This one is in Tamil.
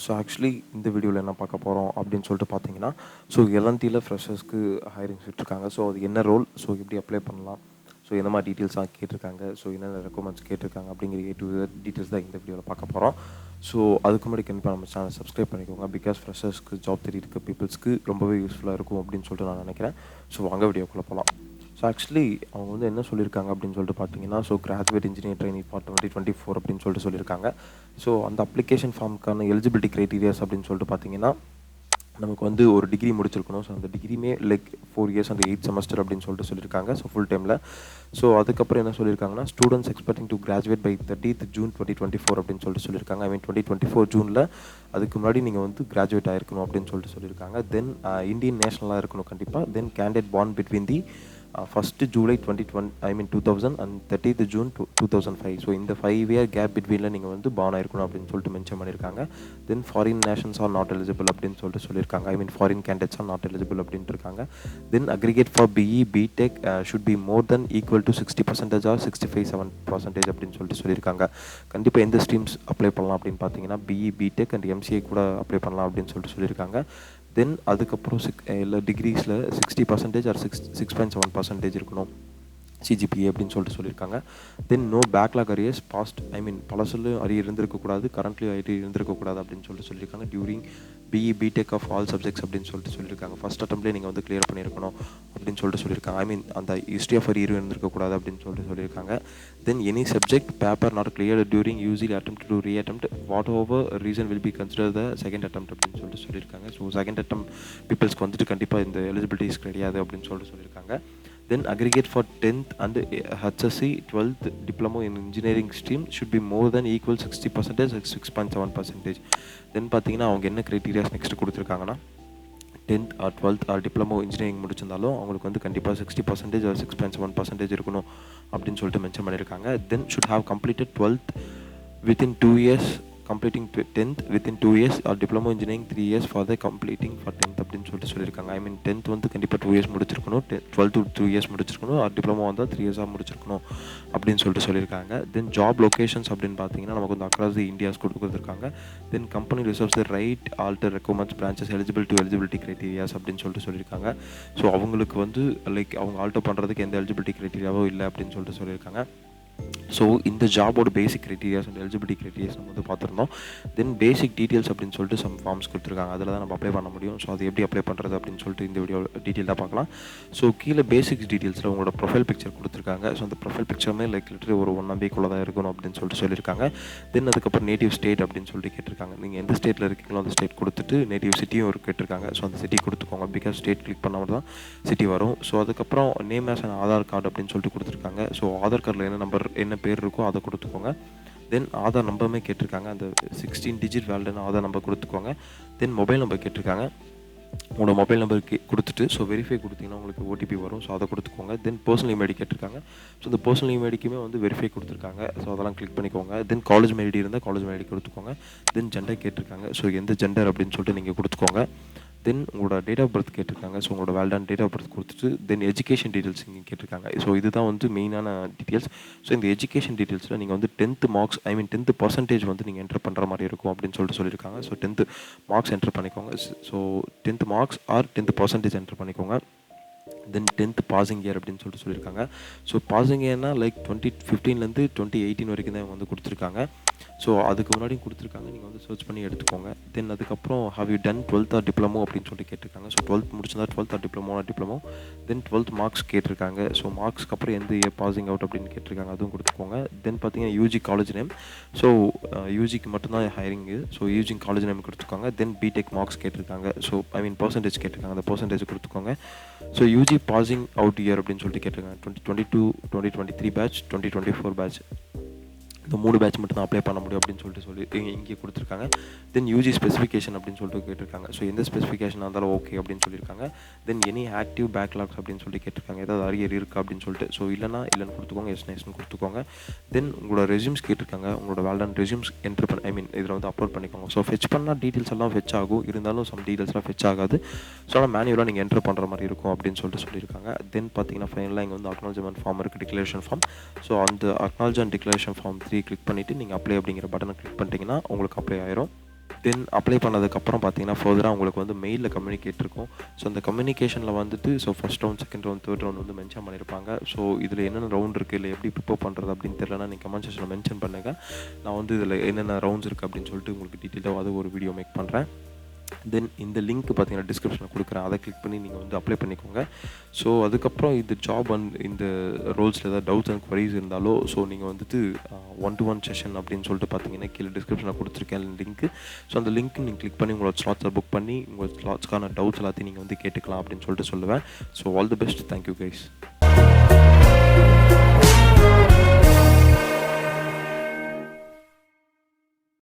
ஸோ ஆக்சுவலி இந்த வீடியோவில் என்ன பார்க்க போகிறோம் அப்படின்னு சொல்லிட்டு பார்த்தீங்கன்னா, ஸோ எல்என்டியில் ஃப்ரெஷர்ஸ்க்கு ஹையரிங் விட்டுருக்காங்க. ஸோ அது என்ன ரோல், ஸோ எப்படி அப்ளை பண்ணலாம், ஸோ எந்த மாதிரி டீட்டெயில்ஸ்லாம் கேட்டிருக்காங்க, ஸோ என்னென்ன ரெக்குமெண்ட்ஸ் கேட்டிருக்காங்க அப்படிங்கிற டீட்டெயில்ஸ் தான் இந்த வீடியோவில் பார்க்க போகிறோம். ஸோ அதுக்கு முன்னாடி கண்டிப்பாக நம்ம சேனல் சப்ஸ்கிரைப் பண்ணிக்கோங்க. பிகாஸ் ஃப்ரெஷர்ஸ்க்கு ஜாப் தேடி இருக்க பீப்புள்ஸ்க்கு ரொம்பவே யூஸ்ஃபுல்லாக இருக்கும் அப்படின்னு சொல்லிட்டு நான் நினைக்கிறேன். ஸோ வாங்க வீடியோக்குள்ளே போகலாம். ஸோ ஆக்சுவலி அவங்க வந்து என்ன சொல்லியிருக்காங்க அப்படின்னு சொல்லிட்டு பார்த்தீங்கன்னா, so graduate engineer training for 2024 அப்படின்னு சொல்லிட்டு சொல்லியிருக்காங்க. ஸோ அந்த அப்ளிகேஷன் ஃபார்முக்கான எலிஜிபிலிட்டி க்ரைட்டீரியாஸ் அப்படின்னு சொல்லிட்டு பார்த்தீங்கன்னா, நமக்கு வந்து ஒரு டிகிரி முடிச்சிருக்கணும். ஸோ அந்த டிகிரியுமே லைக் 4 இயர்ஸ் அண்ட் 8 செமஸ்டர் அப்படின்னு சொல்லிட்டு சொல்லியிருக்காங்க. ஸோ ஃபுல் டைமில். ஸோ அதுக்கப்புறம் என்ன சொல்லியிருக்காங்கன்னா, students expecting to graduate by 30th June 2024 அப்படின்னு சொல்லிட்டு சொல்லியிருக்காங்க. 2024 ஜூனில் அதுக்கு முன்னாடி நீங்கள் வந்து கிராஜுவேட் ஆகிருக்கணும் அப்படின்னு சொல்லிட்டு சொல்லியிருக்காங்க. தென் இந்தியன் நேஷனலாக இருக்கணும் கண்டிப்பாக. Then candidate born between the 1st July 2000 and 30th June 2005. So இந்த 5 year கேப் பிட்வீனில் நீங்கள் வந்து பார்ன் ஆயிருக்கணும் அப்படின்னு சொல்லிட்டு மென்ஷன் பண்ணியிருக்காங்க. Then foreign nations are not eligible அப்படின்னு சொல்லிட்டு சொல்லியிருக்காங்க. Foreign candidates are not eligible அப்படின்ட்டு இருக்காங்க. Then aggregate for BE BTech should be more than equal to 60% or 65% அப்படின்னு சொல்லிட்டு சொல்லியிருக்காங்க. கண்டிப்பாக எந்த ஸ்ட்ரீம்ஸ் அப்ளை பண்ணலாம் அப்படின்னு பார்த்தீங்கன்னா, பிஇ பிடெக் அண்ட் எம்சிஏ கூட அப்ளை பண்ணலாம் அப்படின்னு சொல்லிட்டு சொல்லியிருக்காங்க. தென் அதுக்கப்புறம் எல்லா டிகிரிஸில் 60% ஆர் 6.7% இருக்கணும் சிஜிபிஏ அப்படின்னு சொல்லிட்டு சொல்லியிருக்காங்க. Then no backlog arrears past பழசுல அரியர் இருந்திருக்கக்கூடாது, கரண்ட்லி அரியர் இருந்திருக்கக்கூடாது அப்படின்னு சொல்லிட்டு சொல்லியிருக்காங்க. During BE BTech of all subjects அப்படின்னு சொல்லிட்டு சொல்லியிருக்காங்க. ஃபஸ்ட் அட்டம்ப்ட்லேயே நீங்கள் வந்து கிளியர் பண்ணியிருக்கணும் அப்படின்னு சொல்லிட்டு சொல்லியிருக்காங்க. அந்த ஹிஸ்ட்ரி ஆஃப் அரியர் இருந்திருக்கக்கூடாது அப்படின்னு சொல்லிட்டு சொல்லியிருக்காங்க. Then any subject paper not clear during usually attempt to re attempt what over reason will be consider the second attempt அப்படின்னு சொல்லிட்டு சொல்லியிருக்காங்க. ஸோ செகண்ட் அட்டெம்ப்ட் பீப்புள்ஸ்க்கு வந்துட்டு கண்டிப்பாக இந்த எலிஜிபிலிட்டிஸ் கிடையாது அப்படின்னு சொல்லிட்டு சொல்லியிருக்காங்க. Then aggregate for 10th and HSC 12th diploma in engineering stream should be more than equal 60% or 6.7%. Then பார்த்தீங்கன்னா அவங்க என்ன க்ரைட்டீரியாஸ் நெக்ஸ்ட் கொடுத்துருக்காங்கன்னா, 10th or 12th or diploma engineering முடிச்சிருந்தாலும் அவங்களுக்கு வந்து கண்டிப்பாக 60% ஆர் 6.7% இருக்கணும் அப்படின்னு சொல்லிட்டு மென்ஷன் பண்ணியிருக்காங்க. Then should have completed 12th within 2 years, completing 10th within 2 years or diploma engineering 3 years for the completing for 10th அப்படின்னு சொல்லிட்டு சொல்லியிருக்காங்க. 10th வந்து கண்டிப்பாக 2 years முடிச்சிருக்கணும், 12th 2 years முடிச்சிருக்கணும், ஆர் டிப்ளமோ வந்தால் 3 years முடிச்சிருக்கணும் அப்படின்னு சொல்லிட்டு சொல்லியிருக்காங்க. தென் ஜாப் லொக்கேஷன்ஸ் அப்படின்னு பார்த்தீங்கன்னா நமக்கு வந்து அக்ராஸ் தி இந்தியாஸ் கொடுத்துருக்காங்க. Then company reserves the right alter recommends branches eligible to eligibility criterias அப்படின்னு சொல்லிட்டு சொல்லியிருக்காங்க. ஸோ அவங்களுக்கு வந்து லைக் அவங்க ஆல்டர் பண்ணுறதுக்கு எந்த எலிஜிபிலிட்டி க்ரைட்டீரியாவோ இல்லை அப்படின்னு சொல்லிட்டு சொல்லியிருக்காங்க. ஸோ இந்த ஜாபோட பேசிக் க்ரைட்டீரியாஸ் அண்ட் எலிஜிபிலிட்டி க்ரைட்டீரியாஸ் நம்ம வந்து பார்த்துருந்தோம். தென் பேசிக் டீட்டெயில்ஸ் அப்படின்னு சொல்லிட்டு சம் ஃபார்ம்ஸ் கொடுத்துருக்காங்க. அதில் தான் நம்ம அப்ளை பண்ண முடியும். ஸோ அது எப்படி அப்ளை பண்ணுறது அப்படின்னு சொல்லிட்டு இந்த வீடியோ டீட்டெயிலாக பார்க்கலாம். ஸோ கீழே பேசிக்ஸ் டீட்டெயில்ஸில் உங்களோட ப்ரொஃபைல் பிக்சர் கொடுத்துருக்காங்க. ஸோ அந்த ப்ரொஃபைல் பிக்சருமே லைக் லிட்டரி ஒரு 1 MB தான் இருக்கணும் அப்படின்னு சொல்லிட்டு சொல்லியிருக்காங்க. தென் அதுக்கப்புறம் நேட்டிவ் ஸ்டேட் அப்படின்னு சொல்லிட்டு கேட்டிருக்காங்க. நீங்கள் எந்த ஸ்டேட்டில் இருக்கீங்களோ அந்த ஸ்டேட் கொடுத்துட்டு நேட்டிவ் சிட்டியும் ஒரு கேட்டிருக்காங்க. ஸோ அந்த சிட்டி கொடுத்துக்கோங்க. பிகாஸ் ஸ்டேட் கிளிக் பண்ணாமல் தான் சிட்டி வரும். ஸோ அதுக்கப்புறம் name as and Aadhaar card அப்படின்னு சொல்லிட்டு கொடுத்துருக்காங்க. ஸோ ஆதார் கார்டில் என்ன நம்பர் என்ன பேர் இருக்கோ அதை கொடுத்துக்கோங்க. தென் ஆதார் நம்பருமே கேட்டிருக்காங்க. அந்த 16 digit வேலிடான ஆதார் நம்பர் கொடுத்துக்கோங்க. தென் மொபைல் நம்பர் கேட்டிருக்காங்க. உங்களோட மொபைல் நம்பர் கொடுத்துட்டு ஸோ வெரிஃபை கொடுத்தீங்கன்னா உங்களுக்கு ஓடிபி வரும். ஸோ அதை கொடுத்துக்கோங்க. தென் பர்சனல் இமெயில் கேட்டிருக்காங்க. ஸோ இந்த பர்சனல் இமெயிலுக்குமே வந்து வெரிஃபை கொடுத்துருக்காங்க. ஸோ அதெல்லாம் கிளிக் பண்ணிக்கோங்க. தென் காலேஜ் மெயில் இருந்தால் காலேஜ் மெயில் கொடுத்துக்கோங்க. தென் ஜெண்டர் கேட்டிருக்காங்க. ஸோ எந்த ஜெண்டர் அப்படின்னு சொல்லிட்டு நீங்கள் கொடுத்துக்கோங்க. தென் உங்களோட டேட் ஆஃப் பர்த் கேட்டிருக்காங்க. ஸோ உங்களோட வேலிடான டேட் ஆஃப் பர்த் கொடுத்துட்டு தென் எஜுகேஷன் டீட்டெயில்ஸ் இங்கே கேட்டிருக்காங்க. ஸோ இதுதான் வந்து மெயினான டீட்டெயில்ஸ். ஸோ இந்த எஜுகேஷன் டீட்டெயில்ஸில் நீங்கள் வந்து 10th மார்க்ஸ் 10th % வந்து நீங்கள் என்டர் பண்ணுற மாதிரி இருக்கும் அப்படின்னு சொல்லிட்டு சொல்லியிருக்காங்க. ஸோ 10th மார்க்ஸ் என்டர் பண்ணிக்கோங்க. So 10th marks or 10% enter பண்ணிக்கோங்க. தென் 10th பாசிங் இயர் அப்படின்னு சொல்லிட்டு சொல்லியிருக்காங்க. ஸோ பாசிங் இயர்னா லைக் 2015 2018 வரைக்கும் தான் வந்து கொடுத்துருக்காங்க. ஸோ அதுக்கு முன்னாடியும் கொடுத்துருக்காங்க. நீங்கள் வந்து சர்ச் பண்ணி எடுத்துக்கோங்க. தென் அதுக்கப்புறம் how you done 12th or diploma அப்படின்னு சொல்லிட்டு கேட்டிருக்காங்க. ஸோ 12th முடிச்சிருந்தா 12th or diploma. Then 12th marks கேட்டிருக்காங்க. ஸோ மார்க்ஸ்க்கு அப்புறம் எந்த இயர் பாசிங் அவுட் அப்படின்னு கேட்டிருக்காங்க. அதுவும் கொடுத்துக்கோங்க. தென் பார்த்தீங்கன்னா யூஜி காலேஜ் நேம். ஸோ யூஜிக்கு மட்டும்தான் ஹைரிங்கு. ஸோ யூஜி காலேஜ் நேம் கொடுத்துக்கோங்க. தென் பிடெக் மார்க்ஸ் கேட்டிருக்காங்க. ஸோ பர்சன்டேஜ் கேட்டிருக்காங்க. அந்த பர்சன்டேஜ் கொடுத்துக்கோங்க. So UG passing out year அப்படின்னு சொல்லிட்டு கேட்டிருக்காங்க. 2022 2023 பேட்ச் 2024 பேட்ச் இந்த 3 பேட்ச் மட்டும் தான் அப்ளை பண்ண முடியும் அப்படின்னு சொல்லிட்டு இங்கே கொடுத்துருக்காங்க. தென் யூஜி ஸ்பெசிஃபிகேஷன் அப்படின்னு சொல்லிட்டு கேட்டிருக்காங்க. ஸோ எந்த ஸ்பெசிஃபிகேஷனாக இருந்தாலும் ஓகே அப்படின்னு சொல்லியிருக்காங்க. தென் எனி ஆக்டிவ் பேக்லாக்ஸ் அப்படின்னு சொல்லிட்டு கேட்டிருக்காங்க. ஏதாவது அரியர் இருக்குது அப்படின்னு சொல்லிட்டு. ஸோ இல்லைன்னு கொடுத்துக்கோங்க. எஸ்னு கொடுத்துக்கோங்க. தென் உங்களோட ரெஸ்யூம்ஸ் கேட்டிருக்காங்க. உங்களோட வேலிடான ரெஸ்யூம்ஸ் என்ட்ரு இதில் வந்து அப்லோட் பண்ணிக்கோங்க. ஸோ ஃபெச் பண்ணால் டீட்டெயில்ஸ் எல்லாம் ஃபெச் ஆகும். இருந்தாலும் சம் டீட்டெயில்ஸ்லாம் ஃபெச் ஆகாது. ஸோ ஆனால் மேனுவலாக நீங்கள் என்ட்ரு பண்ணுற மாதிரி இருக்கும் அப்படின்னு சொல்லிட்டு சொல்லியிருக்காங்க. தென் பார்த்தீங்கன்னா ஃபைனலாக இங்கே வந்து அக்னாலஜ்மெண்ட் ஃபார்ம் இருக்குது, டிக்ளரேஷன் ஃபார்ம். ஸோ அந்த acknowledge and declaration form 3 click பண்ணிவிட்டு நீங்கள் அப்ளை அப்படிங்கிற பட்டனை கிளிக் பண்ணிட்டீங்கன்னா உங்களுக்கு அப்ளை ஆயிரும். தென் அப்ளை பண்ணதுக்கப்புறம் பார்த்தீங்கன்னா ஃபர்தராக உங்களுக்கு வந்து மெயிலில் கம்யூனிகேட் இருக்கும். ஸோ அந்த கம்யூனிகேஷனில் வந்துட்டு so first round, second round, third round வந்து மென்ஷன் பண்ணியிருப்பாங்க. ஸோ இதில் என்னென்ன ரவுண்ட் இருக்குது, இல்லை எப்படி ப்ரிப்பேர் பண்ணுறது அப்படின்னு தெரியலனா நீங்கள் கமெண்ட் செக்ஷனில் மென்ஷன் பண்ணுங்கள். நான் வந்து இதில் என்னென்ன ரவுண்ட்ஸ் இருக்குது அப்படின்னு சொல்லிட்டு உங்களுக்கு டீட்டெயிலாக ஒரு வீடியோ மேக் பண்ணுறேன். தென் இந்த லிங்க் பார்த்தீங்கன்னா டிஸ்கிரிப்ஷனில் கொடுக்குறேன், அதை கிளிக் பண்ணி நீங்கள் வந்து அப்ளை பண்ணிக்கோங்க. ஸோ அதுக்கப்புறம் இந்த ஜாப் இந்த ரோல்ஸில் ஏதாவது டவுட்ஸ் அண்ட் குவரிஸ் இருந்தாலோ ஸோ நீங்கள் வந்துட்டு 1-to-1 செஷன் அப்படின்னு சொல்லிட்டு பார்த்தீங்கன்னா கீழே டிஸ்கிரிப்ஷனில் கொடுத்துருக்கேன் லிங்க்கு. ஸோ அந்த லிங்க் நீங்கள் கிளிக் பண்ணி உங்களோட ஸ்லாட்ஸை புக் பண்ணி உங்களோட ஸ்லாட்ஸ்க்கான டவுட்ஸ் எல்லாத்தையும் நீங்கள் வந்து கேட்டுக்கலாம் அப்படின்னு சொல்லிட்டு சொல்லுவேன். So all the best. Thank you guys.